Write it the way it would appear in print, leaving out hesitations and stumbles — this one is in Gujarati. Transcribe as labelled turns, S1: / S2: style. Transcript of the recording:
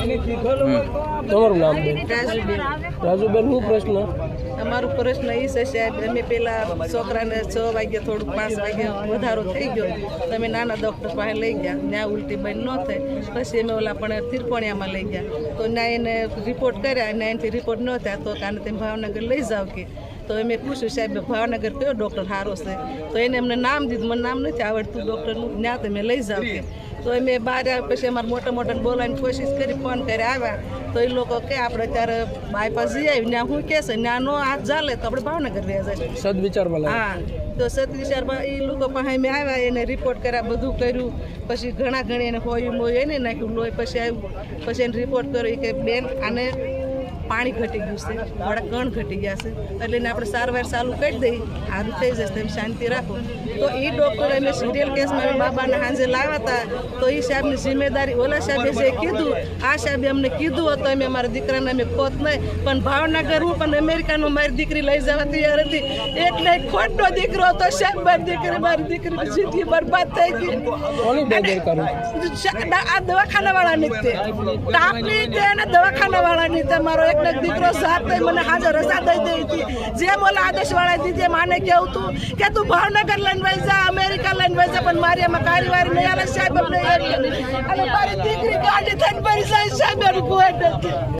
S1: તમારું નામ બેન?
S2: રાજુબેન,
S1: રાજુબેન, શું પ્રશ્ન?
S2: અમારો પ્રશ્ન એ છે સાહેબ, અમે પેલા છોકરાને 6 વાગે થોડુંક 5 વાગે વધારો થઈ ગયો તો અમે નાના ડૉક્ટર પાસે લઈ ગયા, ત્યાં ઉલટી બંધ ન થઈ, પછી અમે ઓલા પણ તિરપોણિયામાં લઈ ગયા તો ત્યાં એને રિપોર્ટ કર્યા અને એનાથી રિપોર્ટ ન થયા તો કાને તમે ભાવનગર લઈ જાઓ કે. તો અમે પૂછ્યું સાહેબ ભાવનગર કયો ડૉક્ટર સારો છે, તો એને અમને નામ દીધું, મને નામ નથી આવડતું ડૉક્ટરનું, ત્યાં તમે લઈ જાઓ કે. તો અમે બહાર આવ્યા પછી અમારે મોટા મોટાને બોલાવીને કોશિશ કરી, ફોન કરી આવ્યા તો એ લોકો કે આપણે અત્યારે બાયપાસ જઈ આવી, ત્યાં શું કહે છે ત્યાં નો હાથ ચાલે તો આપણે ભાવનગર વ્યા જાય.
S1: સદવિચારમાં
S2: હા, તો સદવિચારમાં એ લોકો પાસે અમે આવ્યા, એને રિપોર્ટ કર્યા, બધું કર્યું, પછી ઘણા ઘણી એને હોયું મોયું એને નાખ્યું લોહી, પછી આવ્યું, પછી એને રિપોર્ટ કર્યો કે બેન આને પાણી ઘટી ગયું છે, થોડા કણ ઘટી ગયા છે, એટલે એને આપણે સારવાર ચાલુ કરી દઈએ, સારું થઈ જશે, તમે શાંતિ રાખો. તો એ ડૉક્ટર અમે સિરિયલ કેસમાં અમે બાબાને સાંજે લાવ્યા હતા તો એ સાહેબની જિમ્મેદારી ઓલા સાહેબે જે કીધું, આ સાહેબે અમને કીધું હતું અમે અમારા દીકરાને અમે ખોત નહીં, પણ ભાવનગર હું પણ અમેરિકાનું મારી દીકરી લઈ જવા તૈયાર હતી, એટલે ખોટનો દીકરો હતો સાહેબ, મારી દીકરીની જિંદગી બરબાદ થઈ ગઈ. આ દવાખાનાવાળાની જ તે તાપની તે અને દવાખાનાવાળાની તમારો એક દીકરો સાથ થઈ મને હાજર રજા દઈ દઈ હતી, જેમ ઓલા આદેશવાળા દીધી માને કેવું તું કે તું ભાવનગર લઈને વહી જા, અમેરિકા લઈને વહી જા, પણ મારી એમાં કાર્યવાહી નહીં આવે સાહેબ, અને મારી દીકરી ગાડી થઈને ભરી જાય સાહેબ, એનું કોઈ નથી.